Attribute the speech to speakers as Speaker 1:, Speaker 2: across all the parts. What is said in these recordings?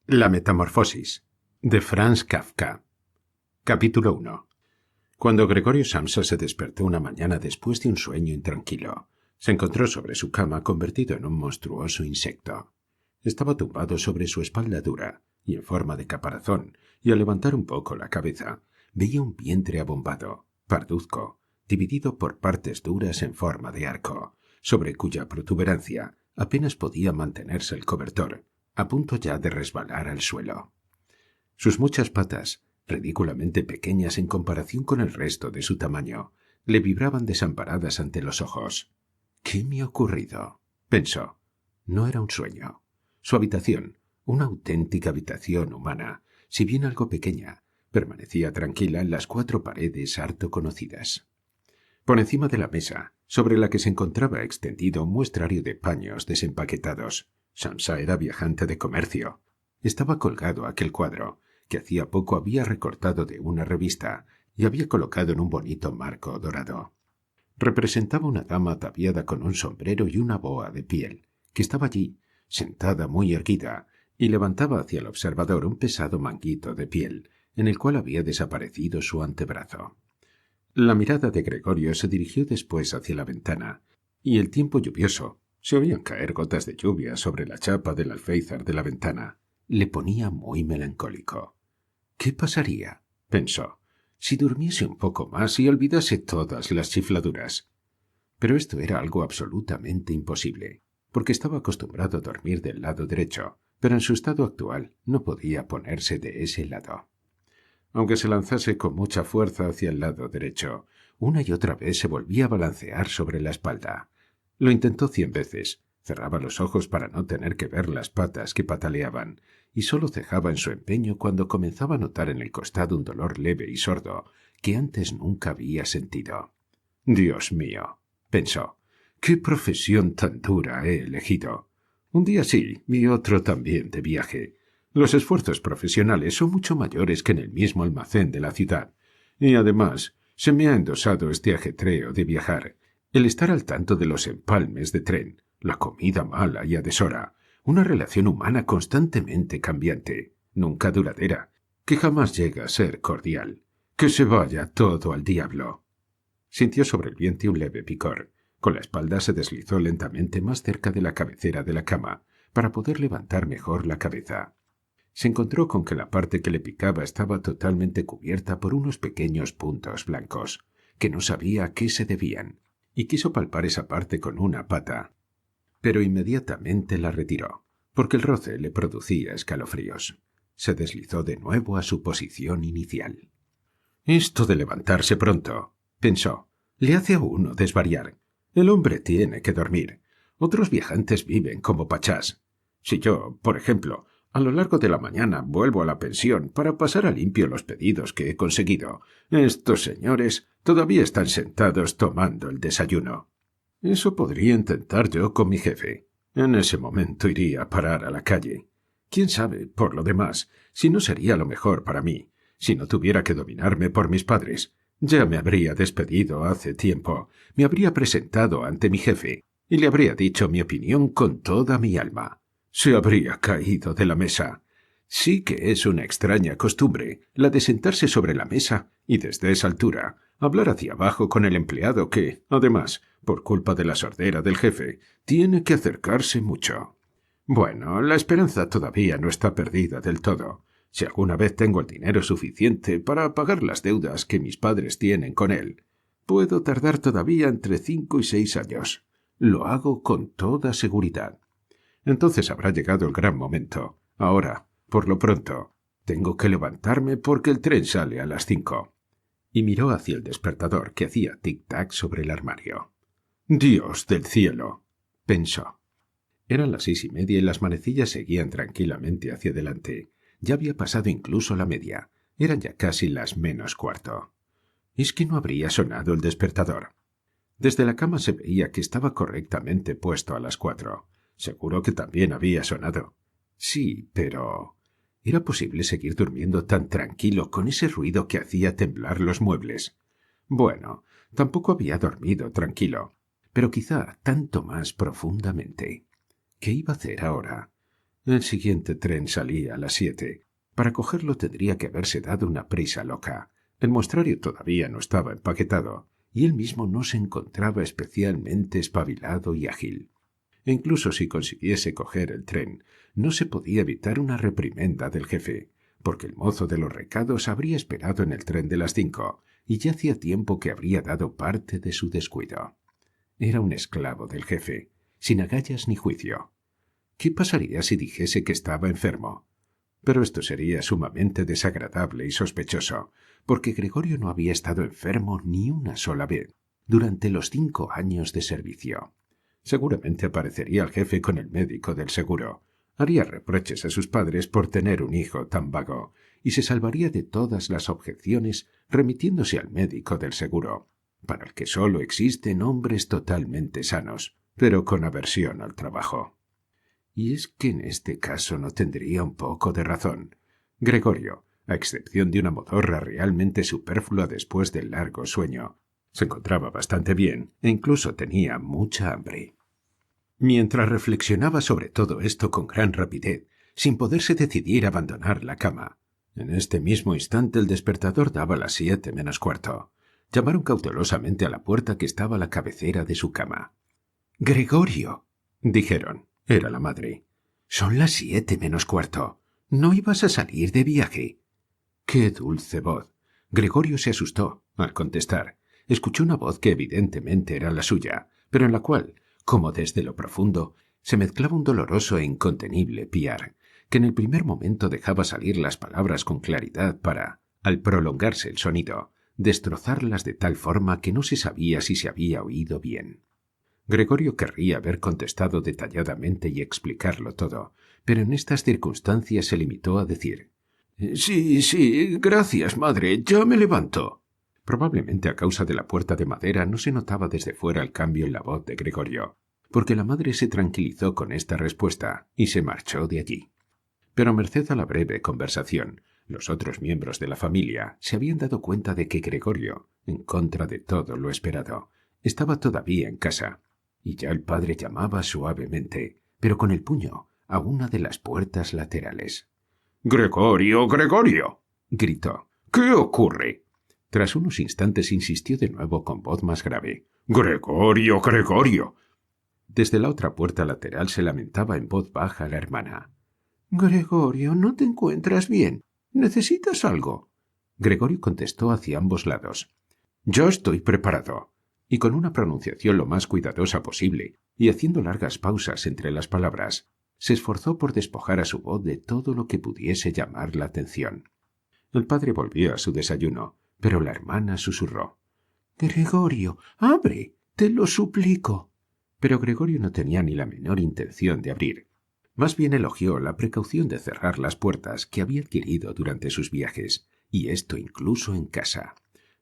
Speaker 1: La metamorfosis, de Franz Kafka. Capítulo 1. Cuando Gregorio Samsa se despertó una mañana después de un sueño intranquilo, se encontró sobre su cama convertido en un monstruoso insecto. Estaba tumbado sobre su espalda dura y en forma de caparazón, y al levantar un poco la cabeza, veía un vientre abombado, parduzco, dividido por partes duras en forma de arco, sobre cuya protuberancia apenas podía mantenerse el cobertor, a punto ya de resbalar al suelo. Sus muchas patas, ridículamente pequeñas en comparación con el resto de su tamaño, le vibraban desamparadas ante los ojos. ¿Qué me ha ocurrido?, pensó. No era un sueño. Su habitación, una auténtica habitación humana, si bien algo pequeña, permanecía tranquila en las 4 paredes harto conocidas. Por encima de la mesa, sobre la que se encontraba extendido un muestrario de paños desempaquetados, Samsa era viajante de comercio. Estaba colgado aquel cuadro, que hacía poco había recortado de una revista y había colocado en un bonito marco dorado. Representaba una dama ataviada con un sombrero y una boa de piel, que estaba allí, sentada muy erguida, y levantaba hacia el observador un pesado manguito de piel, en el cual había desaparecido su antebrazo. La mirada de Gregorio se dirigió después hacia la ventana, y el tiempo lluvioso, se oían caer gotas de lluvia sobre la chapa del alféizar de la ventana, le ponía muy melancólico. ¿Qué pasaría?, pensó, si durmiese un poco más y olvidase todas las chifladuras. Pero esto era algo absolutamente imposible, porque estaba acostumbrado a dormir del lado derecho, pero en su estado actual no podía ponerse de ese lado. Aunque se lanzase con mucha fuerza hacia el lado derecho, una y otra vez se volvía a balancear sobre la espalda. Lo intentó 100 veces, cerraba los ojos para no tener que ver las patas que pataleaban, y solo cejaba en su empeño cuando comenzaba a notar en el costado un dolor leve y sordo que antes nunca había sentido. «Dios mío», pensó, «qué profesión tan dura he elegido. Un día sí y otro también de viaje. Los esfuerzos profesionales son mucho mayores que en el mismo almacén de la ciudad, y además se me ha endosado este ajetreo de viajar, el estar al tanto de los empalmes de tren, la comida mala y a deshora, una relación humana constantemente cambiante, nunca duradera, que jamás llega a ser cordial. ¡Que se vaya todo al diablo!». Sintió sobre el vientre un leve picor. Con la espalda se deslizó lentamente más cerca de la cabecera de la cama, para poder levantar mejor la cabeza. Se encontró con que la parte que le picaba estaba totalmente cubierta por unos pequeños puntos blancos, que no sabía a qué se debían, y quiso palpar esa parte con una pata, pero inmediatamente la retiró, porque el roce le producía escalofríos. Se deslizó de nuevo a su posición inicial. «Esto de levantarse pronto», pensó, «le hace a uno desvariar. El hombre tiene que dormir. Otros viajantes viven como pachás. Si yo, por ejemplo, a lo largo de la mañana vuelvo a la pensión para pasar a limpio los pedidos que he conseguido, estos señores todavía están sentados tomando el desayuno. Eso podría intentar yo con mi jefe. En ese momento iría a parar a la calle. Quién sabe, por lo demás, si no sería lo mejor para mí, si no tuviera que dominarme por mis padres. Ya me habría despedido hace tiempo, me habría presentado ante mi jefe y le habría dicho mi opinión con toda mi alma. Se habría caído de la mesa. Sí que es una extraña costumbre, la de sentarse sobre la mesa y desde esa altura hablar hacia abajo con el empleado que, además, por culpa de la sordera del jefe, tiene que acercarse mucho. Bueno, la esperanza todavía no está perdida del todo. Si alguna vez tengo el dinero suficiente para pagar las deudas que mis padres tienen con él, puedo tardar todavía entre 5 y 6 años. Lo hago con toda seguridad. Entonces habrá llegado el gran momento. Ahora, por lo pronto, tengo que levantarme porque el tren sale a las 5. Y miró hacia el despertador que hacía tic-tac sobre el armario. «Dios del cielo», pensó. Eran las 6:30 y las manecillas seguían tranquilamente hacia adelante. Ya había pasado incluso la media. Eran ya casi las -15. ¿Es que no habría sonado el despertador? Desde la cama se veía que estaba correctamente puesto a las 4. Seguro que también había sonado. Sí, pero ¿era posible seguir durmiendo tan tranquilo con ese ruido que hacía temblar los muebles? Bueno, tampoco había dormido tranquilo, pero quizá tanto más profundamente. ¿Qué iba a hacer ahora? El siguiente tren salía a las 7. Para cogerlo tendría que haberse dado una prisa loca. El muestrario todavía no estaba empaquetado, y él mismo no se encontraba especialmente espabilado y ágil. E incluso si consiguiese coger el tren, no se podía evitar una reprimenda del jefe, porque el mozo de los recados habría esperado en el tren de las 5, y ya hacía tiempo que habría dado parte de su descuido. Era un esclavo del jefe, sin agallas ni juicio. ¿Qué pasaría si dijese que estaba enfermo? Pero esto sería sumamente desagradable y sospechoso, porque Gregorio no había estado enfermo ni una sola vez durante los 5 años de servicio. Seguramente aparecería el jefe con el médico del seguro, haría reproches a sus padres por tener un hijo tan vago, y se salvaría de todas las objeciones remitiéndose al médico del seguro, para el que sólo existen hombres totalmente sanos, pero con aversión al trabajo. Y es que en este caso no tendría un poco de razón. Gregorio, a excepción de una modorra realmente superflua después del largo sueño, se encontraba bastante bien e incluso tenía mucha hambre. Mientras reflexionaba sobre todo esto con gran rapidez, sin poderse decidir a abandonar la cama, en este mismo instante el despertador daba las 7 menos cuarto. Llamaron cautelosamente a la puerta que estaba a la cabecera de su cama. «¡Gregorio!», dijeron. Era la madre. «Son las 7 menos cuarto. ¿No ibas a salir de viaje?». ¡Qué dulce voz! Gregorio se asustó al contestar. Escuchó una voz que evidentemente era la suya, pero en la cual, como desde lo profundo, se mezclaba un doloroso e incontenible piar, que en el primer momento dejaba salir las palabras con claridad para, al prolongarse el sonido, destrozarlas de tal forma que no se sabía si se había oído bien. Gregorio querría haber contestado detalladamente y explicarlo todo, pero en estas circunstancias se limitó a decir: «Sí, gracias, madre, ya me levanto». Probablemente a causa de la puerta de madera no se notaba desde fuera el cambio en la voz de Gregorio, porque la madre se tranquilizó con esta respuesta y se marchó de allí. Pero merced a la breve conversación, los otros miembros de la familia se habían dado cuenta de que Gregorio, en contra de todo lo esperado, estaba todavía en casa, y ya el padre llamaba suavemente, pero con el puño, a una de las puertas laterales. «¡Gregorio, Gregorio!», gritó. «¿Qué ocurre?». Tras unos instantes insistió de nuevo con voz más grave. «¡Gregorio, Gregorio!». Desde la otra puerta lateral se lamentaba en voz baja la hermana. «Gregorio, ¿no te encuentras bien? ¿Necesitas algo?». Gregorio contestó hacia ambos lados. «Yo estoy preparado», y con una pronunciación lo más cuidadosa posible, y haciendo largas pausas entre las palabras, se esforzó por despojar a su voz de todo lo que pudiese llamar la atención. El padre volvió a su desayuno, pero la hermana susurró: «Gregorio, abre, te lo suplico». Pero Gregorio no tenía ni la menor intención de abrir. Más bien elogió la precaución de cerrar las puertas que había adquirido durante sus viajes, y esto incluso en casa.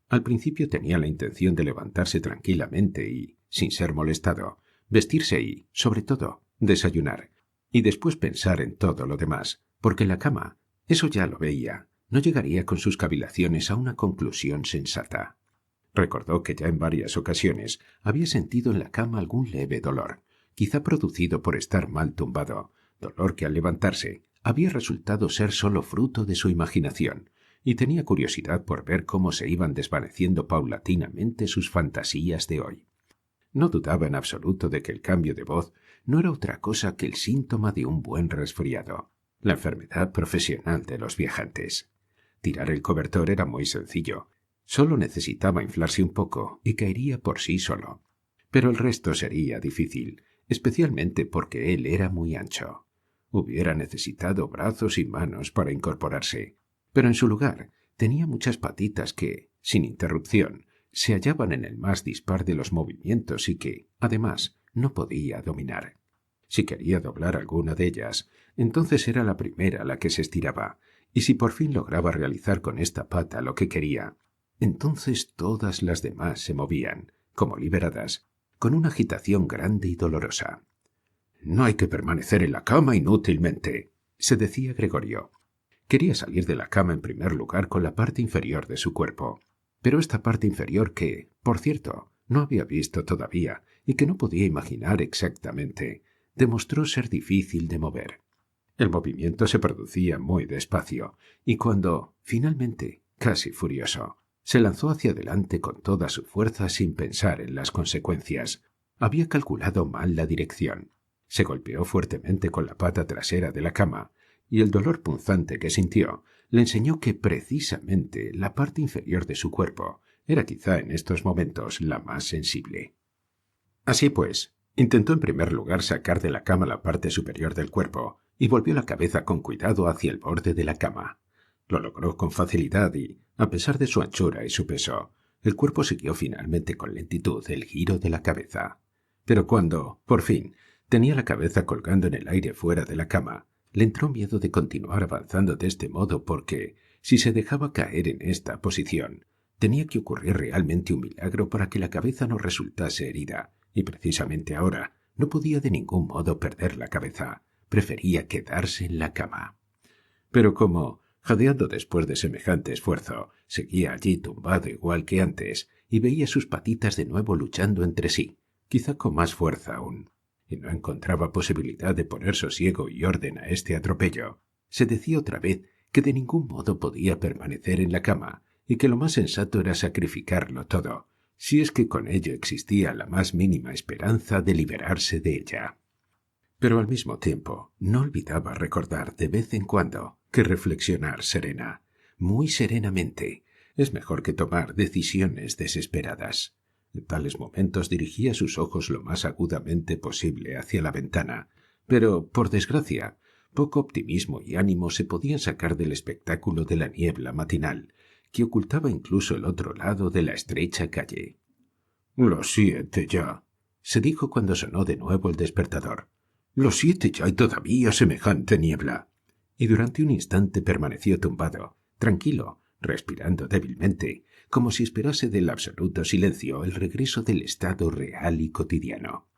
Speaker 1: Al principio tenía la intención de levantarse tranquilamente y, sin ser molestado, vestirse y, sobre todo, desayunar, y después pensar en todo lo demás, porque la cama, eso ya lo veía, no llegaría con sus cavilaciones a una conclusión sensata. Recordó que ya en varias ocasiones había sentido en la cama algún leve dolor, quizá producido por estar mal tumbado, dolor que al levantarse había resultado ser solo fruto de su imaginación, y tenía curiosidad por ver cómo se iban desvaneciendo paulatinamente sus fantasías de hoy. No dudaba en absoluto de que el cambio de voz no era otra cosa que el síntoma de un buen resfriado, la enfermedad profesional de los viajantes. Tirar el cobertor era muy sencillo, solo necesitaba inflarse un poco y caería por sí solo. Pero el resto sería difícil, especialmente porque él era muy ancho. Hubiera necesitado brazos y manos para incorporarse, pero en su lugar tenía muchas patitas que, sin interrupción, se hallaban en el más dispar de los movimientos y que, además, no podía dominar. Si quería doblar alguna de ellas, entonces era la primera la que se estiraba, y si por fin lograba realizar con esta pata lo que quería, entonces todas las demás se movían, como liberadas, con una agitación grande y dolorosa. «No hay que permanecer en la cama inútilmente», se decía Gregorio. Quería salir de la cama en primer lugar con la parte inferior de su cuerpo, pero esta parte inferior que, por cierto, no había visto todavía y que no podía imaginar exactamente, demostró ser difícil de mover. El movimiento se producía muy despacio, y cuando, finalmente, casi furioso, se lanzó hacia adelante con toda su fuerza sin pensar en las consecuencias, había calculado mal la dirección. Se golpeó fuertemente con la pata trasera de la cama, y el dolor punzante que sintió le enseñó que precisamente la parte inferior de su cuerpo era quizá en estos momentos la más sensible. Así pues, intentó en primer lugar sacar de la cama la parte superior del cuerpo y volvió la cabeza con cuidado hacia el borde de la cama. Lo logró con facilidad y, a pesar de su anchura y su peso, el cuerpo siguió finalmente con lentitud el giro de la cabeza. Pero cuando, por fin, tenía la cabeza colgando en el aire fuera de la cama, le entró miedo de continuar avanzando de este modo porque, si se dejaba caer en esta posición, tenía que ocurrir realmente un milagro para que la cabeza no resultase herida, y precisamente ahora no podía de ningún modo perder la cabeza. Prefería quedarse en la cama. Pero como, jadeando después de semejante esfuerzo, seguía allí tumbado igual que antes, y veía sus patitas de nuevo luchando entre sí, quizá con más fuerza aún, y no encontraba posibilidad de poner sosiego y orden a este atropello, se decía otra vez que de ningún modo podía permanecer en la cama, y que lo más sensato era sacrificarlo todo, si es que con ello existía la más mínima esperanza de liberarse de ella. Pero al mismo tiempo no olvidaba recordar de vez en cuando que reflexionar serena, muy serenamente, es mejor que tomar decisiones desesperadas. En tales momentos dirigía sus ojos lo más agudamente posible hacia la ventana, pero, por desgracia, poco optimismo y ánimo se podían sacar del espectáculo de la niebla matinal, que ocultaba incluso el otro lado de la estrecha calle. «Las 7 ya», se dijo cuando sonó de nuevo el despertador. «Las 7 ya y todavía semejante niebla». Y durante un instante permaneció tumbado, tranquilo, respirando débilmente, como si esperase del absoluto silencio el regreso del estado real y cotidiano.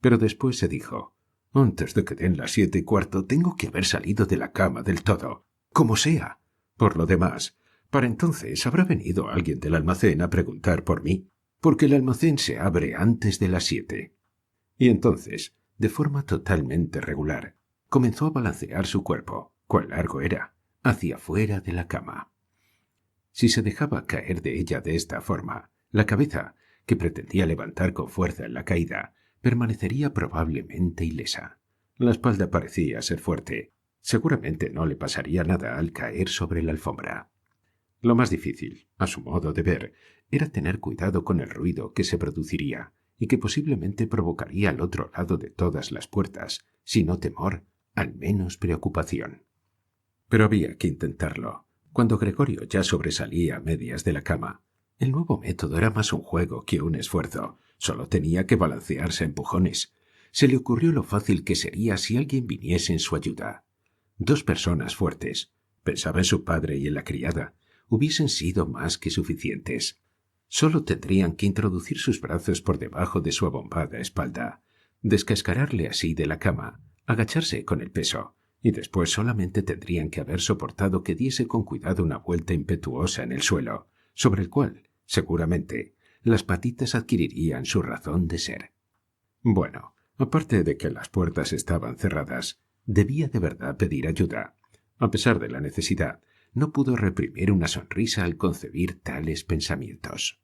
Speaker 1: Pero después se dijo: «Antes de que den las 7:15 tengo que haber salido de la cama del todo, como sea. Por lo demás, para entonces habrá venido alguien del almacén a preguntar por mí, porque el almacén se abre antes de las 7». Y entonces, de forma totalmente regular, comenzó a balancear su cuerpo, cuán largo era, hacia fuera de la cama. Si se dejaba caer de ella de esta forma, la cabeza, que pretendía levantar con fuerza en la caída, permanecería probablemente ilesa. La espalda parecía ser fuerte. Seguramente no le pasaría nada al caer sobre la alfombra. Lo más difícil, a su modo de ver, era tener cuidado con el ruido que se produciría y que posiblemente provocaría al otro lado de todas las puertas, si no temor, al menos preocupación. Pero había que intentarlo. Cuando Gregorio ya sobresalía a medias de la cama, el nuevo método era más un juego que un esfuerzo. Solo tenía que balancearse a empujones. Se le ocurrió lo fácil que sería si alguien viniese en su ayuda. 2 personas fuertes, pensaba en su padre y en la criada, hubiesen sido más que suficientes. Solo tendrían que introducir sus brazos por debajo de su abombada espalda, descascararle así de la cama, agacharse con el peso, y después solamente tendrían que haber soportado que diese con cuidado una vuelta impetuosa en el suelo, sobre el cual, seguramente, las patitas adquirirían su razón de ser. Bueno, aparte de que las puertas estaban cerradas, debía de verdad pedir ayuda. A pesar de la necesidad, no pudo reprimir una sonrisa al concebir tales pensamientos.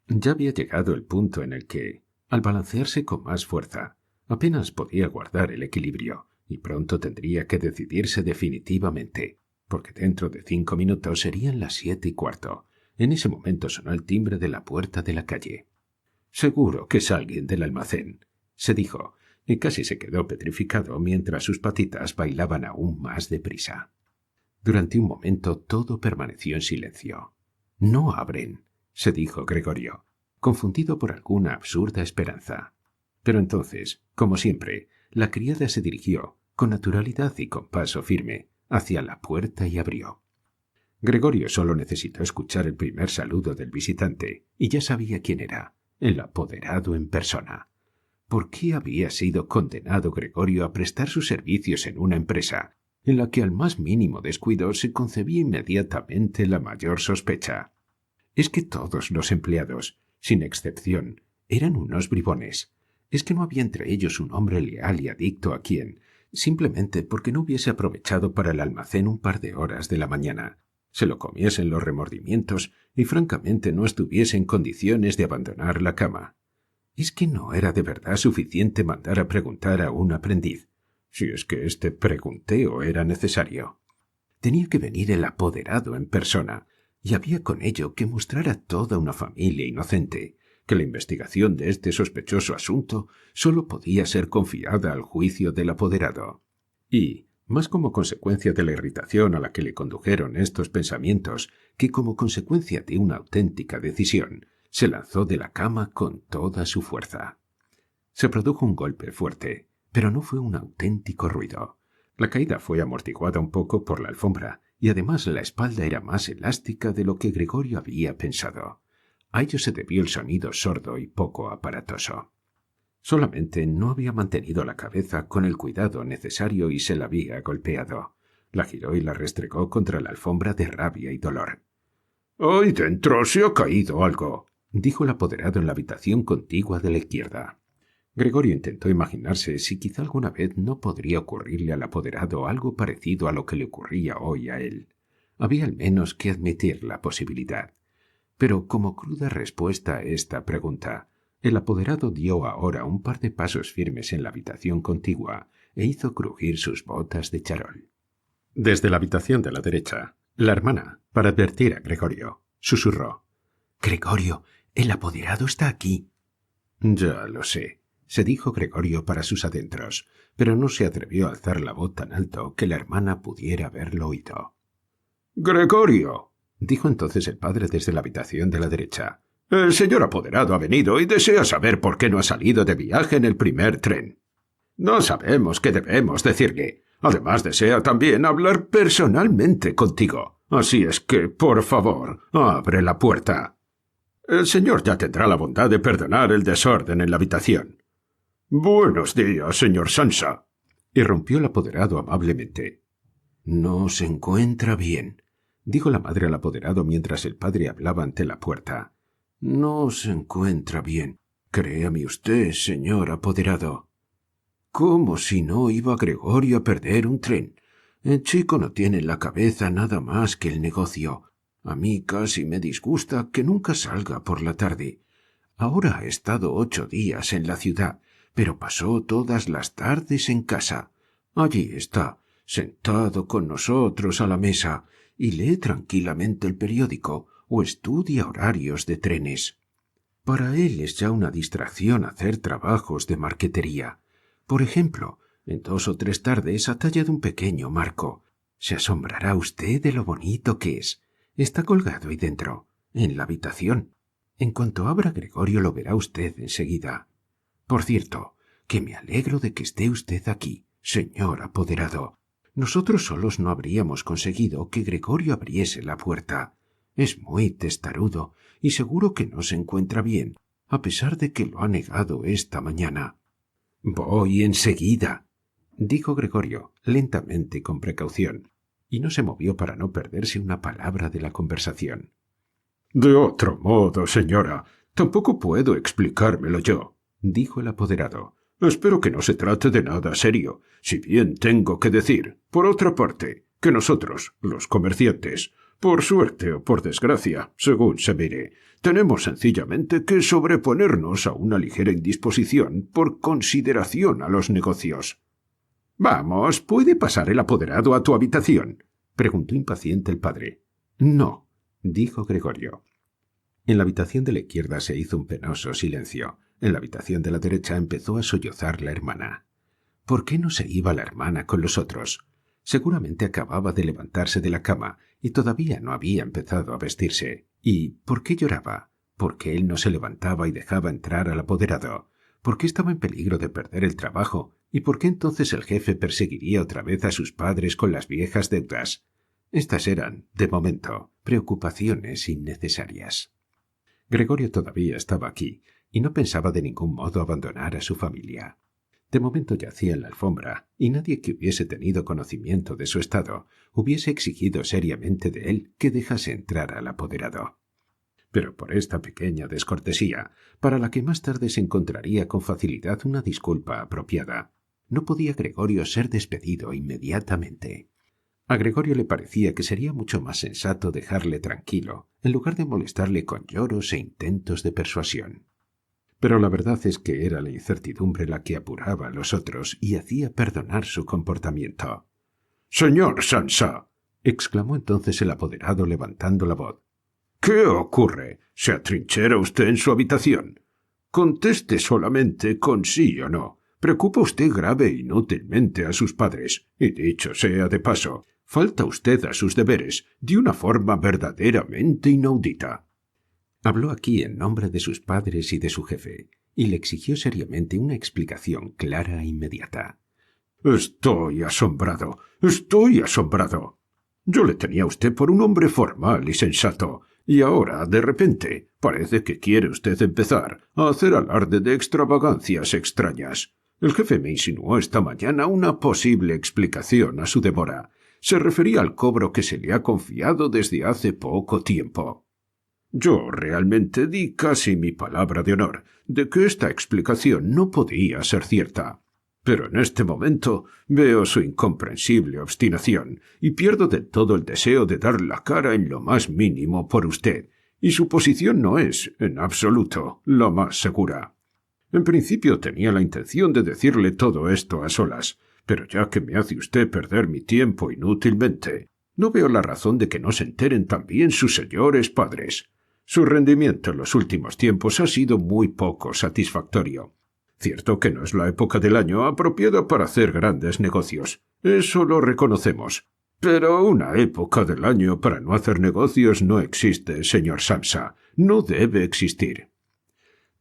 Speaker 1: Ya había llegado el punto en el que, al balancearse con más fuerza, apenas podía guardar el equilibrio, y pronto tendría que decidirse definitivamente, porque dentro de 5 minutos serían las 7:15. En ese momento sonó el timbre de la puerta de la calle. «Seguro que es alguien del almacén», se dijo, y casi se quedó petrificado mientras sus patitas bailaban aún más deprisa. Durante un momento todo permaneció en silencio. «No abren», se dijo Gregorio, confundido por alguna absurda esperanza. Pero entonces, como siempre, la criada se dirigió, con naturalidad y con paso firme, hacia la puerta y abrió. Gregorio solo necesitó escuchar el primer saludo del visitante, y ya sabía quién era, el apoderado en persona. ¿Por qué había sido condenado Gregorio a prestar sus servicios en una empresa en la que al más mínimo descuido se concebía inmediatamente la mayor sospecha? ¿Es que todos los empleados, sin excepción, eran unos bribones? ¿Es que no había entre ellos un hombre leal y adicto a quien, simplemente porque no hubiese aprovechado para el almacén un par de horas de la mañana. Se lo comiesen los remordimientos y francamente no estuviese en condiciones de abandonar la cama. ¿Es que no era de verdad suficiente mandar a preguntar a un aprendiz? Si es que este pregunteo era necesario. Tenía que venir el apoderado en persona, y había con ello que mostrar a toda una familia inocente que la investigación de este sospechoso asunto sólo podía ser confiada al juicio del apoderado. Y, más como consecuencia de la irritación a la que le condujeron estos pensamientos que como consecuencia de una auténtica decisión, se lanzó de la cama con toda su fuerza. Se produjo un golpe fuerte, pero no fue un auténtico ruido. La caída fue amortiguada un poco por la alfombra, y además la espalda era más elástica de lo que Gregorio había pensado. A ello se debió el sonido sordo y poco aparatoso. Solamente no había mantenido la cabeza con el cuidado necesario y se la había golpeado. La giró y la restregó contra la alfombra de rabia y dolor. «¡Ahí dentro se ha caído algo!», dijo el apoderado en la habitación contigua de la izquierda. Gregorio intentó imaginarse si quizá alguna vez no podría ocurrirle al apoderado algo parecido a lo que le ocurría hoy a él. Había al menos que admitir la posibilidad. Pero como cruda respuesta a esta pregunta, el apoderado dio ahora un par de pasos firmes en la habitación contigua e hizo crujir sus botas de charol. Desde la habitación de la derecha, la hermana, para advertir a Gregorio, susurró: «Gregorio, el apoderado está aquí». «Ya lo sé», se dijo Gregorio para sus adentros, pero no se atrevió a alzar la voz tan alto que la hermana pudiera haberlo oído. «Gregorio», dijo entonces el padre desde la habitación de la derecha, «el señor apoderado ha venido y desea saber por qué no ha salido de viaje en el primer tren. No sabemos qué debemos decirle. Además desea también hablar personalmente contigo. Así es que, por favor, abre la puerta. El señor ya tendrá la bondad de perdonar el desorden en la habitación». «Buenos días, señor Sansa», irrumpió el apoderado amablemente. «No se encuentra bien», dijo la madre al apoderado mientras el padre hablaba ante la puerta. «No se encuentra bien. Créame usted, señor apoderado». «¿Cómo si no iba Gregorio a perder un tren? El chico no tiene en la cabeza nada más que el negocio. A mí casi me disgusta que nunca salga por la tarde. Ahora ha estado 8 días en la ciudad, pero pasó todas las tardes en casa. Allí está, sentado con nosotros a la mesa, y lee tranquilamente el periódico o estudia horarios de trenes. Para él es ya una distracción hacer trabajos de marquetería. Por ejemplo, en 2 o 3 tardes ha tallado un pequeño marco. Se asombrará usted de lo bonito que es. Está colgado ahí dentro, en la habitación. En cuanto abra Gregorio lo verá usted enseguida. Por cierto, que me alegro de que esté usted aquí, señor apoderado. Nosotros solos no habríamos conseguido que Gregorio abriese la puerta. Es muy testarudo y seguro que no se encuentra bien, a pesar de que lo ha negado esta mañana. «Voy enseguida», dijo Gregorio, lentamente y con precaución, y no se movió para no perderse una palabra de la conversación. «De otro modo, señora, tampoco puedo explicármelo yo», dijo el apoderado. «Espero que no se trate de nada serio, si bien tengo que decir, por otra parte, que nosotros, los comerciantes, por suerte o por desgracia, según se mire, tenemos sencillamente que sobreponernos a una ligera indisposición por consideración a los negocios». «Vamos, ¿puede pasar el apoderado a tu habitación?», preguntó impaciente el padre. «No», dijo Gregorio. En la habitación de la izquierda se hizo un penoso silencio. En la habitación de la derecha empezó a sollozar la hermana. ¿Por qué no se iba la hermana con los otros? Seguramente acababa de levantarse de la cama y todavía no había empezado a vestirse. ¿Y por qué lloraba? ¿Por qué él no se levantaba y dejaba entrar al apoderado? ¿Por qué estaba en peligro de perder el trabajo? ¿Y por qué entonces el jefe perseguiría otra vez a sus padres con las viejas deudas? Estas eran, de momento, preocupaciones innecesarias. Gregorio todavía estaba aquí y no pensaba de ningún modo abandonar a su familia. De momento yacía en la alfombra, y nadie que hubiese tenido conocimiento de su estado hubiese exigido seriamente de él que dejase entrar al apoderado. Pero por esta pequeña descortesía, para la que más tarde se encontraría con facilidad una disculpa apropiada, No podía Gregorio ser despedido inmediatamente. A Gregorio le parecía que sería mucho más sensato dejarle tranquilo, en lugar de molestarle con lloros e intentos de persuasión. Pero la verdad es que era la incertidumbre la que apuraba a los otros y hacía perdonar su comportamiento. «¡Señor Sansa!», exclamó entonces el apoderado levantando la voz. «¿Qué ocurre? ¿Se atrinchera usted en su habitación? Conteste solamente con sí o no. Preocupa usted grave e inútilmente a sus padres, y dicho sea de paso, falta usted a sus deberes de una forma verdaderamente inaudita». Habló aquí en nombre de sus padres y de su jefe, y le exigió seriamente una explicación clara e inmediata. «Estoy asombrado, estoy asombrado. Yo le tenía a usted por un hombre formal y sensato, y ahora, de repente, parece que quiere usted empezar a hacer alarde de extravagancias extrañas. El jefe me insinuó esta mañana una posible explicación a su demora. Se refería al cobro que se le ha confiado desde hace poco tiempo. Yo realmente di casi mi palabra de honor de que esta explicación no podía ser cierta. Pero en este momento veo su incomprensible obstinación y pierdo del todo el deseo de dar la cara en lo más mínimo por usted, y su posición no es, en absoluto, la más segura. En principio tenía la intención de decirle todo esto a solas, pero ya que me hace usted perder mi tiempo inútilmente, no veo la razón de que no se enteren también sus señores padres. Su rendimiento en los últimos tiempos ha sido muy poco satisfactorio. Cierto que no es la época del año apropiada para hacer grandes negocios. Eso lo reconocemos. Pero una época del año para no hacer negocios no existe, señor Sansa. No debe existir.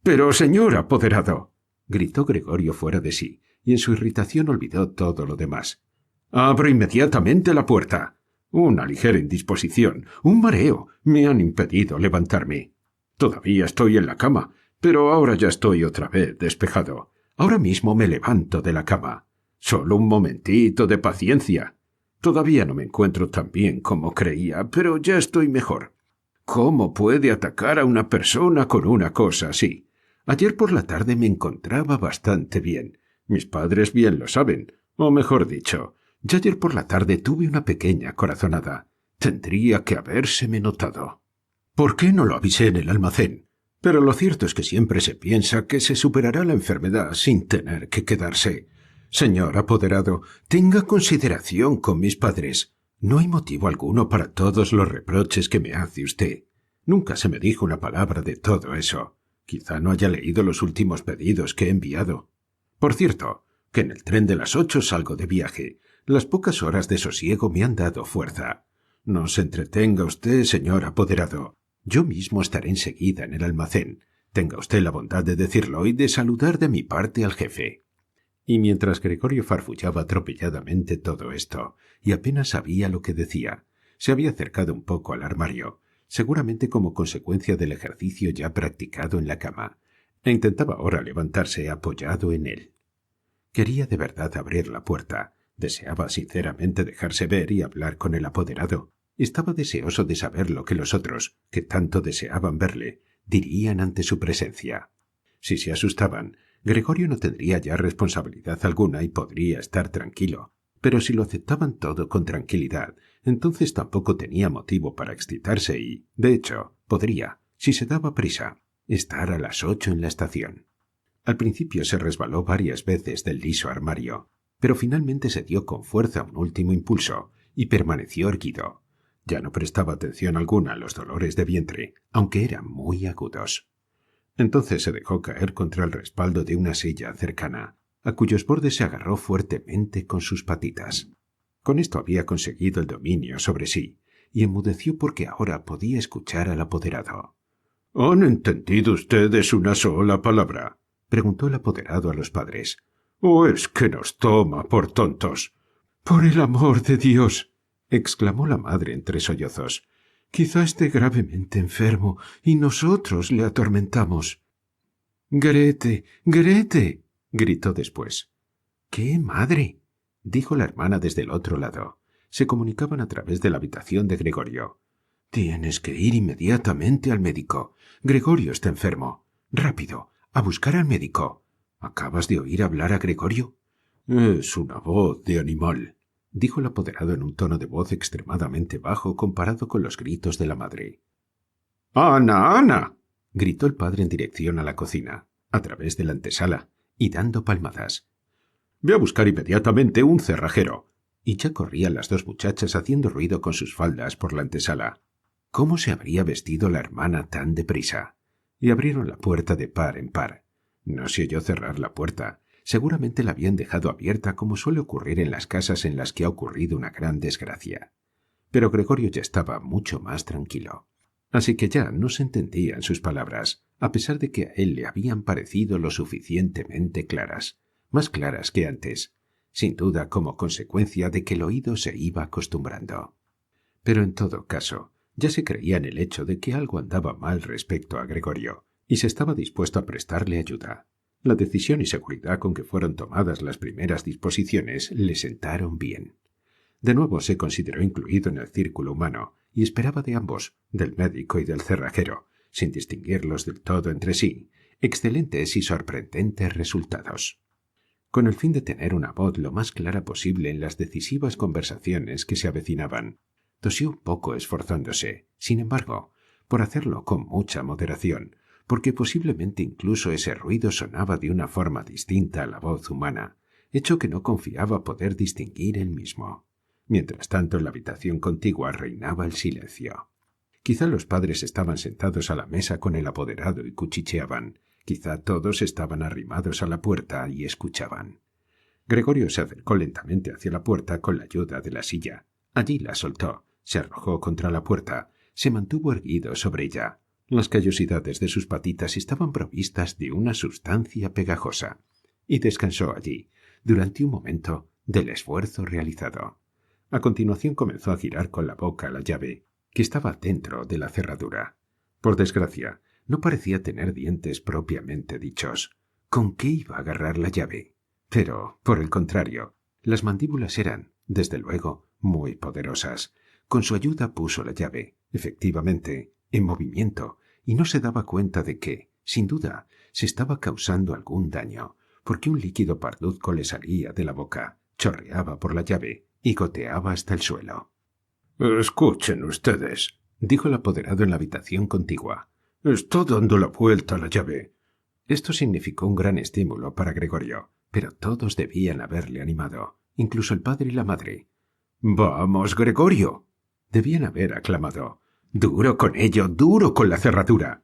Speaker 1: «Pero, señor apoderado», gritó Gregorio fuera de sí, y en su irritación olvidó todo lo demás. «Abro inmediatamente la puerta. Una ligera indisposición, un mareo, me han impedido levantarme. Todavía estoy en la cama, pero ahora ya estoy otra vez despejado. Ahora mismo me levanto de la cama. Solo un momentito de paciencia. Todavía no me encuentro tan bien como creía, pero ya estoy mejor. ¿Cómo puede atacar a una persona con una cosa así? Ayer por la tarde me encontraba bastante bien. Mis padres bien lo saben. O mejor dicho, ya ayer por la tarde tuve una pequeña corazonada. Tendría que habérseme notado. ¿Por qué no lo avisé en el almacén? Pero lo cierto es que siempre se piensa que se superará la enfermedad sin tener que quedarse. Señor apoderado, tenga consideración con mis padres. No hay motivo alguno para todos los reproches que me hace usted. Nunca se me dijo una palabra de todo eso. Quizá no haya leído los últimos pedidos que he enviado. Por cierto, que en el tren de las 8 salgo de viaje. Las pocas horas de sosiego me han dado fuerza. No se entretenga usted, señor apoderado. Yo mismo estaré enseguida en el almacén. Tenga usted la bondad de decirlo y de saludar de mi parte al jefe». Y mientras Gregorio farfullaba atropelladamente todo esto, y apenas sabía lo que decía, se había acercado un poco al armario, seguramente como consecuencia del ejercicio ya practicado en la cama, e intentaba ahora levantarse apoyado en él. Quería de verdad abrir la puerta, deseaba sinceramente dejarse ver y hablar con el apoderado. Estaba deseoso de saber lo que los otros, que tanto deseaban verle, dirían ante su presencia. Si se asustaban, Gregorio no tendría ya responsabilidad alguna y podría estar tranquilo. Pero si lo aceptaban todo con tranquilidad, entonces tampoco tenía motivo para excitarse y, de hecho, podría, si se daba prisa, estar a las 8 en la estación. Al principio se resbaló varias veces del liso armario, pero finalmente se dio con fuerza un último impulso y permaneció erguido. Ya no prestaba atención alguna a los dolores de vientre, aunque eran muy agudos. Entonces se dejó caer contra el respaldo de una silla cercana, a cuyos bordes se agarró fuertemente con sus patitas. Con esto había conseguido el dominio sobre sí, y enmudeció porque ahora podía escuchar al apoderado. «¿Han entendido ustedes una sola palabra?», preguntó el apoderado a los padres. «¿O es que nos toma por tontos?» «Por el amor de Dios», exclamó la madre entre sollozos. «Quizá esté gravemente enfermo y nosotros le atormentamos». «Grete, Grete», gritó después. «¿Qué, madre?», dijo la hermana desde el otro lado. Se comunicaban a través de la habitación de Gregorio. «Tienes que ir inmediatamente al médico. Gregorio está enfermo. Rápido, a buscar al médico. ¿Acabas de oír hablar a Gregorio?» Es una voz de animal, dijo el apoderado en un tono de voz extremadamente bajo comparado con los gritos de la madre. —¡Ana, Ana! —gritó el padre en dirección a la cocina, a través de la antesala, y dando palmadas. —Ve a buscar inmediatamente un cerrajero. Y ya corrían las dos muchachas haciendo ruido con sus faldas por la antesala. ¿Cómo se habría vestido la hermana tan deprisa? Y abrieron la puerta de par en par. No se oyó cerrar la puerta. Seguramente la habían dejado abierta como suele ocurrir en las casas en las que ha ocurrido una gran desgracia. Pero Gregorio ya estaba mucho más tranquilo. Así que ya no se entendían sus palabras, a pesar de que a él le habían parecido lo suficientemente claras, más claras que antes, sin duda como consecuencia de que el oído se iba acostumbrando. Pero en todo caso, ya se creía en el hecho de que algo andaba mal respecto a Gregorio, y se estaba dispuesto a prestarle ayuda. La decisión y seguridad con que fueron tomadas las primeras disposiciones le sentaron bien. De nuevo se consideró incluido en el círculo humano y esperaba de ambos, del médico y del cerrajero, sin distinguirlos del todo entre sí, excelentes y sorprendentes resultados. Con el fin de tener una voz lo más clara posible en las decisivas conversaciones que se avecinaban, tosió un poco esforzándose, sin embargo, por hacerlo con mucha moderación, porque posiblemente incluso ese ruido sonaba de una forma distinta a la voz humana, hecho que no confiaba poder distinguir él mismo. Mientras tanto, en la habitación contigua reinaba el silencio. Quizá los padres estaban sentados a la mesa con el apoderado y cuchicheaban. Quizá todos estaban arrimados a la puerta y escuchaban. Gregorio se acercó lentamente hacia la puerta con la ayuda de la silla. Allí la soltó, se arrojó contra la puerta, se mantuvo erguido sobre ella. Las callosidades de sus patitas estaban provistas de una sustancia pegajosa, y descansó allí, durante un momento, del esfuerzo realizado. A continuación comenzó a girar con la boca la llave, que estaba dentro de la cerradura. Por desgracia, no parecía tener dientes propiamente dichos. ¿Con qué iba a agarrar la llave? Pero, por el contrario, las mandíbulas eran, desde luego, muy poderosas. Con su ayuda puso la llave, efectivamente, en movimiento, y no se daba cuenta de que, sin duda, se estaba causando algún daño, porque un líquido parduzco le salía de la boca, chorreaba por la llave y goteaba hasta el suelo. —Escuchen ustedes —dijo el apoderado en la habitación contigua—, está dando la vuelta a la llave. Esto significó un gran estímulo para Gregorio, pero todos debían haberle animado, incluso el padre y la madre. —¡Vamos, Gregorio! Debían haber aclamado. —¡Duro con ello, duro con la cerradura!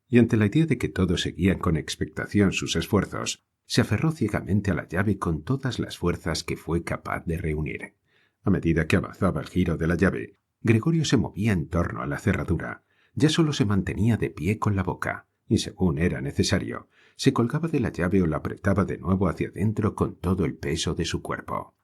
Speaker 1: Y ante la idea de que todos seguían con expectación sus esfuerzos, se aferró ciegamente a la llave con todas las fuerzas que fue capaz de reunir. A medida que avanzaba el giro de la llave, Gregorio se movía en torno a la cerradura. Ya solo se mantenía de pie con la boca, y según era necesario, se colgaba de la llave o la apretaba de nuevo hacia adentro con todo el peso de su cuerpo.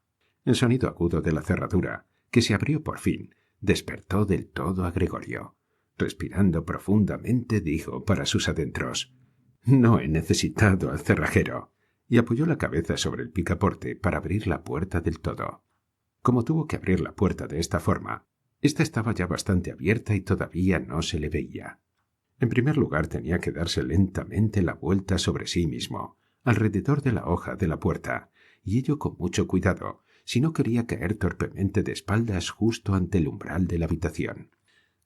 Speaker 1: El sonido agudo de la cerradura, que se abrió por fin, despertó del todo a Gregorio. Respirando profundamente, dijo para sus adentros: «No he necesitado al cerrajero», y apoyó la cabeza sobre el picaporte para abrir la puerta del todo. Como tuvo que abrir la puerta de esta forma, ésta estaba ya bastante abierta y todavía no se le veía. En primer lugar, tenía que darse lentamente la vuelta sobre sí mismo, alrededor de la hoja de la puerta, y ello con mucho cuidado, si no quería caer torpemente de espaldas justo ante el umbral de la habitación.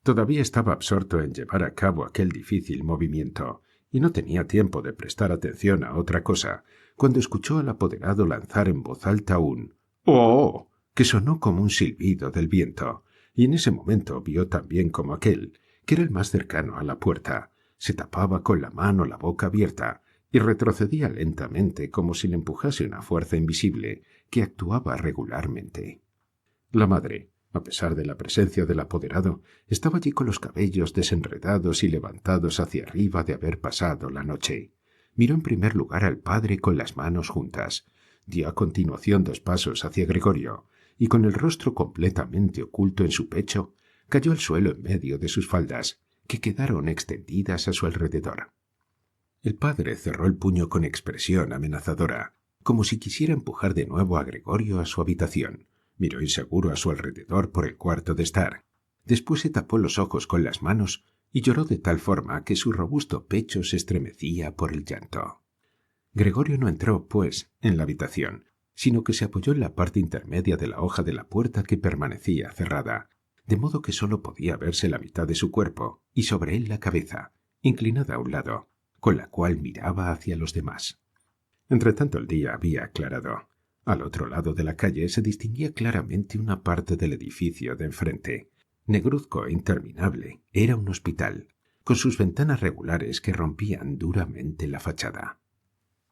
Speaker 1: Todavía estaba absorto en llevar a cabo aquel difícil movimiento, y no tenía tiempo de prestar atención a otra cosa, cuando escuchó al apoderado lanzar en voz alta un «¡Oh!», que sonó como un silbido del viento, y en ese momento vio también como aquel, que era el más cercano a la puerta, se tapaba con la mano la boca abierta y retrocedía lentamente como si le empujase una fuerza invisible que actuaba regularmente. La madre, a pesar de la presencia del apoderado, estaba allí con los cabellos desenredados y levantados hacia arriba de haber pasado la noche. Miró en primer lugar al padre con las manos juntas, dio a continuación 2 pasos hacia Gregorio, y con el rostro completamente oculto en su pecho, cayó al suelo en medio de sus faldas, que quedaron extendidas a su alrededor. El padre cerró el puño con expresión amenazadora, como si quisiera empujar de nuevo a Gregorio a su habitación. Miró inseguro a su alrededor por el cuarto de estar. Después se tapó los ojos con las manos y lloró de tal forma que su robusto pecho se estremecía por el llanto. Gregorio no entró, pues, en la habitación, sino que se apoyó en la parte intermedia de la hoja de la puerta que permanecía cerrada, de modo que sólo podía verse la mitad de su cuerpo y sobre él la cabeza, inclinada a un lado, con la cual miraba hacia los demás. Entretanto el día había aclarado. Al otro lado de la calle se distinguía claramente una parte del edificio de enfrente. Negruzco e interminable, era un hospital, con sus ventanas regulares que rompían duramente la fachada.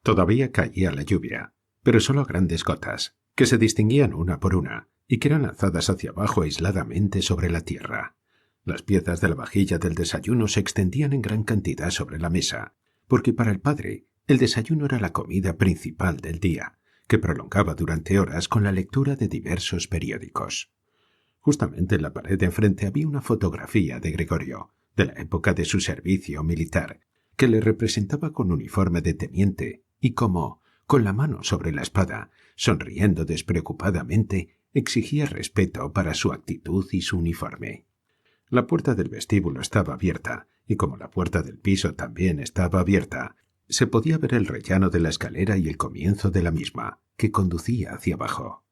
Speaker 1: Todavía caía la lluvia, pero solo a grandes gotas, que se distinguían una por una y que eran lanzadas hacia abajo aisladamente sobre la tierra. Las piezas de la vajilla del desayuno se extendían en gran cantidad sobre la mesa, porque para el padre el desayuno era la comida principal del día, que prolongaba durante horas con la lectura de diversos periódicos. Justamente en la pared de enfrente había una fotografía de Gregorio, de la época de su servicio militar, que le representaba con uniforme de teniente y como, con la mano sobre la espada, sonriendo despreocupadamente, exigía respeto para su actitud y su uniforme. La puerta del vestíbulo estaba abierta, y como la puerta del piso también estaba abierta, se podía ver el rellano de la escalera y el comienzo de la misma, que conducía hacia abajo.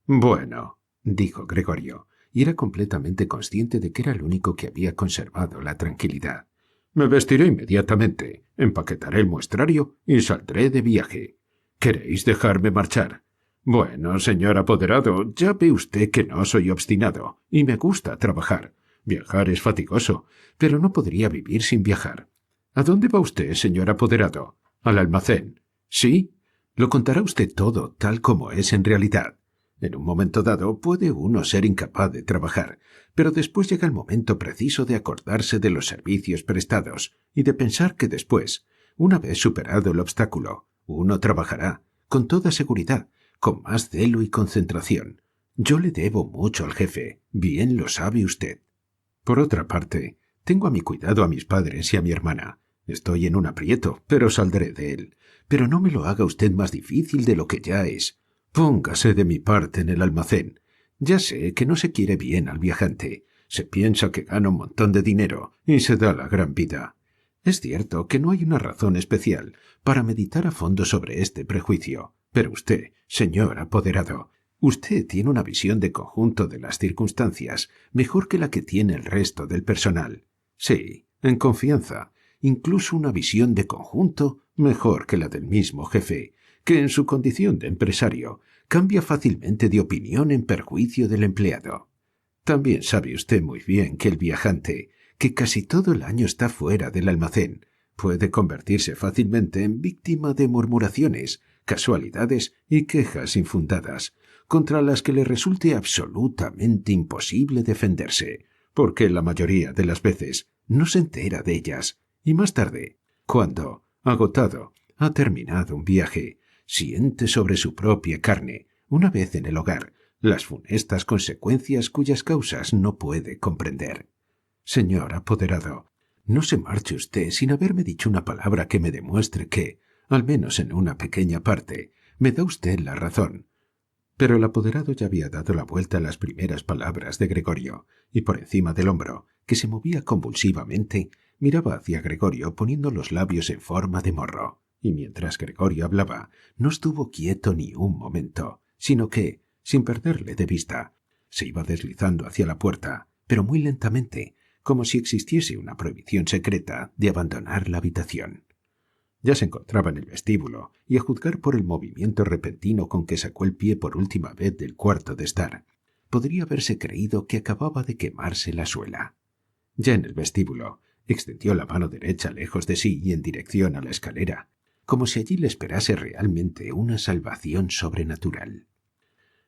Speaker 1: «Bueno», dijo Gregorio, y era completamente consciente de que era el único que había conservado la tranquilidad. «Me vestiré inmediatamente, empaquetaré el muestrario y saldré de viaje. ¿Queréis dejarme marchar? Bueno, señor apoderado, ya ve usted que no soy obstinado, y me gusta trabajar. Viajar es fatigoso, pero no podría vivir sin viajar. ¿A dónde va usted, señor apoderado? ¿Al almacén? ¿Sí? Lo contará usted todo tal como es en realidad. En un momento dado puede uno ser incapaz de trabajar, pero después llega el momento preciso de acordarse de los servicios prestados y de pensar que después, una vez superado el obstáculo, uno trabajará, con toda seguridad, con más celo y concentración. Yo le debo mucho al jefe, bien lo sabe usted. Por otra parte, tengo a mi cuidado a mis padres y a mi hermana. Estoy en un aprieto, pero saldré de él. Pero no me lo haga usted más difícil de lo que ya es. Póngase de mi parte en el almacén. Ya sé que no se quiere bien al viajante. Se piensa que gana un montón de dinero y se da la gran vida. Es cierto que no hay una razón especial para meditar a fondo sobre este prejuicio, pero usted, señor apoderado, usted tiene una visión de conjunto de las circunstancias mejor que la que tiene el resto del personal. Sí, en confianza, incluso una visión de conjunto mejor que la del mismo jefe, que en su condición de empresario cambia fácilmente de opinión en perjuicio del empleado. También sabe usted muy bien que el viajante, que casi todo el año está fuera del almacén, puede convertirse fácilmente en víctima de murmuraciones, casualidades y quejas infundadas, contra las que le resulte absolutamente imposible defenderse, porque la mayoría de las veces no se entera de ellas, y más tarde, cuando, agotado, ha terminado un viaje, siente sobre su propia carne, una vez en el hogar, las funestas consecuencias cuyas causas no puede comprender. Señor apoderado, no se marche usted sin haberme dicho una palabra que me demuestre que, al menos en una pequeña parte, me da usted la razón. Pero el apoderado ya había dado la vuelta a las primeras palabras de Gregorio, y por encima del hombro, que se movía convulsivamente, miraba hacia Gregorio poniendo los labios en forma de morro, y mientras Gregorio hablaba, no estuvo quieto ni un momento, sino que, sin perderle de vista, se iba deslizando hacia la puerta, pero muy lentamente, como si existiese una prohibición secreta de abandonar la habitación. Ya se encontraba en el vestíbulo, y a juzgar por el movimiento repentino con que sacó el pie por última vez del cuarto de estar, podría haberse creído que acababa de quemarse la suela. Ya en el vestíbulo, extendió la mano derecha lejos de sí y en dirección a la escalera, como si allí le esperase realmente una salvación sobrenatural.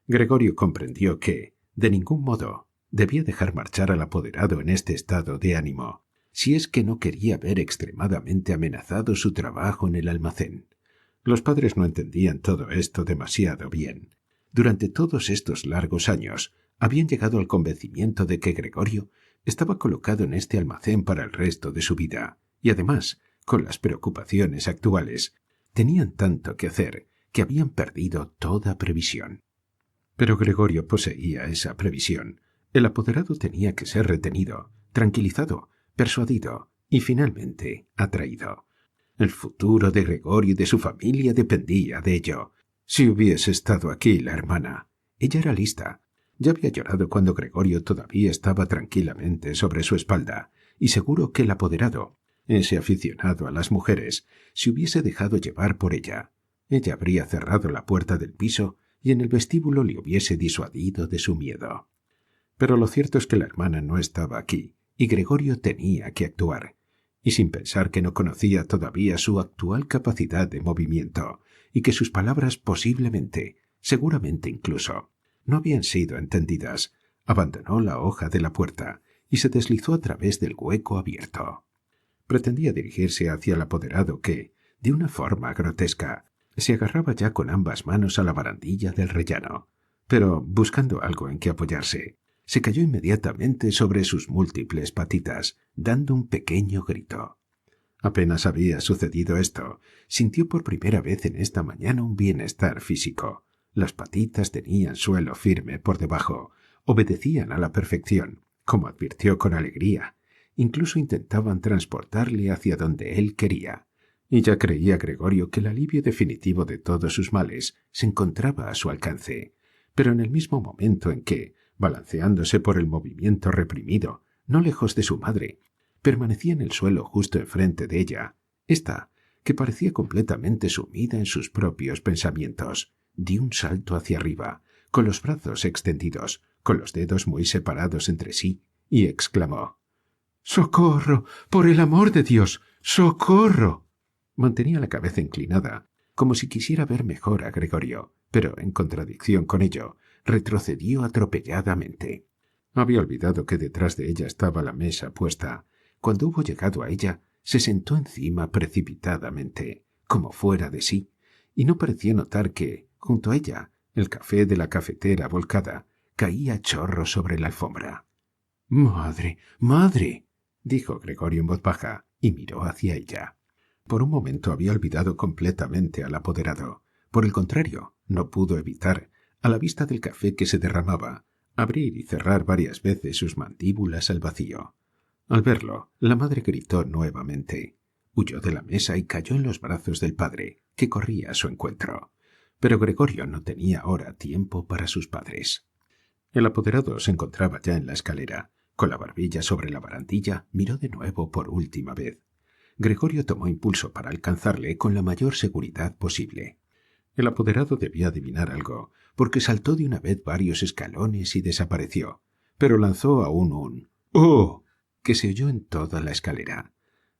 Speaker 1: Gregorio comprendió que, de ningún modo, debía dejar marchar al apoderado en este estado de ánimo, si es que no quería ver extremadamente amenazado su trabajo en el almacén. Los padres no entendían todo esto demasiado bien. Durante todos estos largos años habían llegado al convencimiento de que Gregorio estaba colocado en este almacén para el resto de su vida, y además, con las preocupaciones actuales, tenían tanto que hacer que habían perdido toda previsión. Pero Gregorio poseía esa previsión. El apoderado tenía que ser retenido, tranquilizado, persuadido y finalmente atraído. El futuro de Gregorio y de su familia dependía de ello. Si hubiese estado aquí la hermana. Ella era lista. Ya había llorado cuando Gregorio todavía estaba tranquilamente sobre su espalda, y seguro que el apoderado, ese aficionado a las mujeres, se hubiese dejado llevar por ella. Ella habría cerrado la puerta del piso y en el vestíbulo le hubiese disuadido de su miedo. Pero lo cierto es que la hermana no estaba aquí, y Gregorio tenía que actuar, y sin pensar que no conocía todavía su actual capacidad de movimiento, y que sus palabras posiblemente, seguramente incluso, no habían sido entendidas, abandonó la hoja de la puerta y se deslizó a través del hueco abierto. Pretendía dirigirse hacia el apoderado que, de una forma grotesca, se agarraba ya con ambas manos a la barandilla del rellano, pero, buscando algo en que apoyarse, se cayó inmediatamente sobre sus múltiples patitas, dando un pequeño grito. Apenas había sucedido esto, sintió por primera vez en esta mañana un bienestar físico. Las patitas tenían suelo firme por debajo, obedecían a la perfección, como advirtió con alegría. Incluso intentaban transportarle hacia donde él quería. Y ya creía Gregorio que el alivio definitivo de todos sus males se encontraba a su alcance. Pero en el mismo momento en que, balanceándose por el movimiento reprimido, no lejos de su madre, permanecía en el suelo justo enfrente de ella, ésta, que parecía completamente sumida en sus propios pensamientos, dio un salto hacia arriba, con los brazos extendidos, con los dedos muy separados entre sí, y exclamó: «¡Socorro! ¡Por el amor de Dios! ¡Socorro!». Mantenía la cabeza inclinada, como si quisiera ver mejor a Gregorio, pero, en contradicción con ello, retrocedió atropelladamente. Había olvidado que detrás de ella estaba la mesa puesta. Cuando hubo llegado a ella, se sentó encima precipitadamente, como fuera de sí, y no pareció notar que, junto a ella, el café de la cafetera volcada caía a chorros sobre la alfombra. «¡Madre! ¡Madre!», dijo Gregorio en voz baja, y miró hacia ella. Por un momento había olvidado completamente al apoderado. Por el contrario, no pudo evitar, a la vista del café que se derramaba, abrir y cerrar varias veces sus mandíbulas al vacío. Al verlo, la madre gritó nuevamente. Huyó de la mesa y cayó en los brazos del padre, que corría a su encuentro. Pero Gregorio no tenía ahora tiempo para sus padres. El apoderado se encontraba ya en la escalera. Con la barbilla sobre la barandilla, miró de nuevo por última vez. Gregorio tomó impulso para alcanzarle con la mayor seguridad posible. El apoderado debía adivinar algo, porque saltó de una vez varios escalones y desapareció, pero lanzó aún un «¡Oh!» que se oyó en toda la escalera.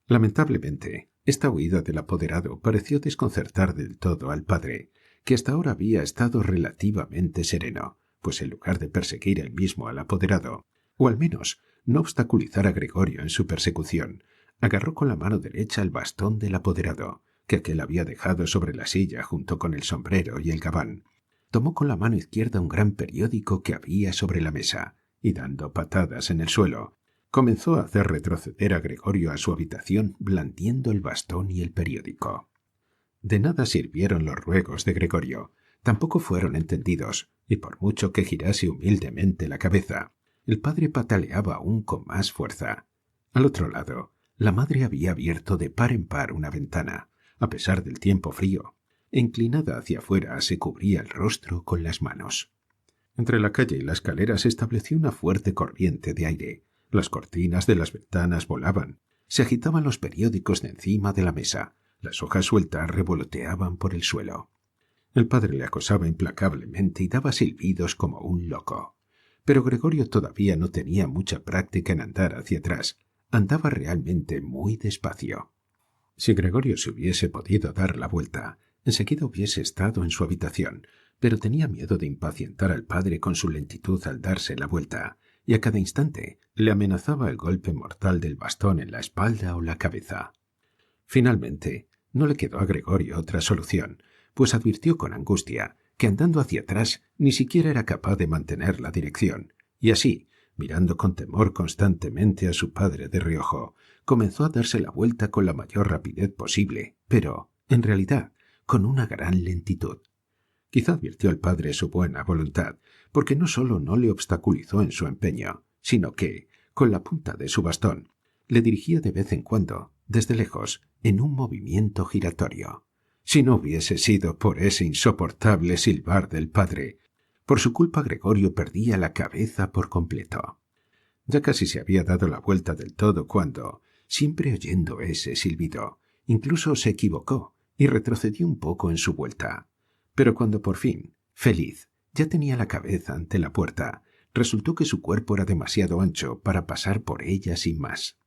Speaker 1: Lamentablemente, esta huida del apoderado pareció desconcertar del todo al padre, que hasta ahora había estado relativamente sereno, pues en lugar de perseguir él mismo al apoderado, o al menos no obstaculizar a Gregorio en su persecución, agarró con la mano derecha el bastón del apoderado, que aquel había dejado sobre la silla junto con el sombrero y el gabán. Tomó con la mano izquierda un gran periódico que había sobre la mesa, y dando patadas en el suelo, comenzó a hacer retroceder a Gregorio a su habitación blandiendo el bastón y el periódico. De nada sirvieron los ruegos de Gregorio, tampoco fueron entendidos, y por mucho que girase humildemente la cabeza, el padre pataleaba aún con más fuerza. Al otro lado, la madre había abierto de par en par una ventana, a pesar del tiempo frío, e inclinada hacia afuera se cubría el rostro con las manos. Entre la calle y la escalera se estableció una fuerte corriente de aire. Las cortinas de las ventanas volaban, se agitaban los periódicos de encima de la mesa, las hojas sueltas revoloteaban por el suelo. El padre le acosaba implacablemente y daba silbidos como un loco. Pero Gregorio todavía no tenía mucha práctica en andar hacia atrás. Andaba realmente muy despacio. Si Gregorio se hubiese podido dar la vuelta, enseguida hubiese estado en su habitación, pero tenía miedo de impacientar al padre con su lentitud al darse la vuelta, y a cada instante le amenazaba el golpe mortal del bastón en la espalda o la cabeza. Finalmente, no le quedó a Gregorio otra solución, pues advirtió con angustia que andando hacia atrás ni siquiera era capaz de mantener la dirección, y así, mirando con temor constantemente a su padre de reojo, comenzó a darse la vuelta con la mayor rapidez posible, pero, en realidad, con una gran lentitud. Quizá advirtió al padre su buena voluntad, porque no solo no le obstaculizó en su empeño, sino que, con la punta de su bastón, le dirigía de vez en cuando, desde lejos, en un movimiento giratorio. Si no hubiese sido por ese insoportable silbar del padre, por su culpa Gregorio perdía la cabeza por completo. Ya casi se había dado la vuelta del todo cuando, siempre oyendo ese silbido, incluso se equivocó y retrocedió un poco en su vuelta. Pero cuando por fin, feliz, ya tenía la cabeza ante la puerta, resultó que su cuerpo era demasiado ancho para pasar por ella sin más.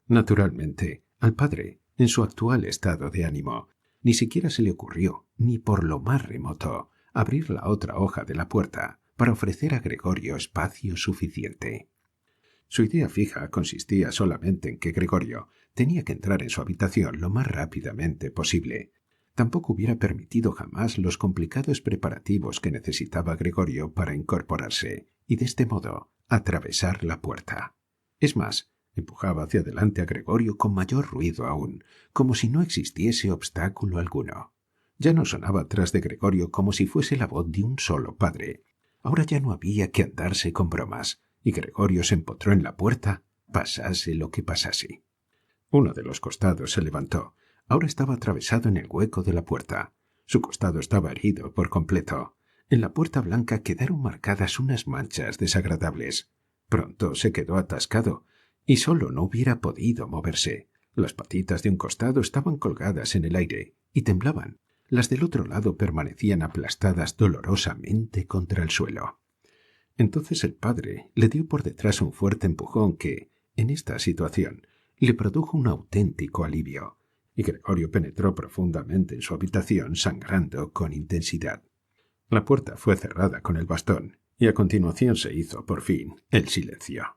Speaker 1: Naturalmente, al padre, en su actual estado de ánimo, ni siquiera se le ocurrió, ni por lo más remoto, abrir la otra hoja de la puerta para ofrecer a Gregorio espacio suficiente. Su idea fija consistía solamente en que Gregorio tenía que entrar en su habitación lo más rápidamente posible. Tampoco hubiera permitido jamás los complicados preparativos que necesitaba Gregorio para incorporarse y de este modo atravesar la puerta. Es más, empujaba hacia adelante a Gregorio con mayor ruido aún, como si no existiese obstáculo alguno. Ya no sonaba tras de Gregorio como si fuese la voz de un solo padre. Ahora ya no había que andarse con bromas, y Gregorio se empotró en la puerta, pasase lo que pasase. Uno de los costados se levantó. Ahora estaba atravesado en el hueco de la puerta. Su costado estaba herido por completo. En la puerta blanca quedaron marcadas unas manchas desagradables. Pronto se quedó atascado, y solo no hubiera podido moverse. Las patitas de un costado estaban colgadas en el aire y temblaban. Las del otro lado permanecían aplastadas dolorosamente contra el suelo. Entonces el padre le dio por detrás un fuerte empujón que, en esta situación, le produjo un auténtico alivio, y Gregorio penetró profundamente en su habitación sangrando con intensidad. La puerta fue cerrada con el bastón, y a continuación se hizo, por fin, el silencio.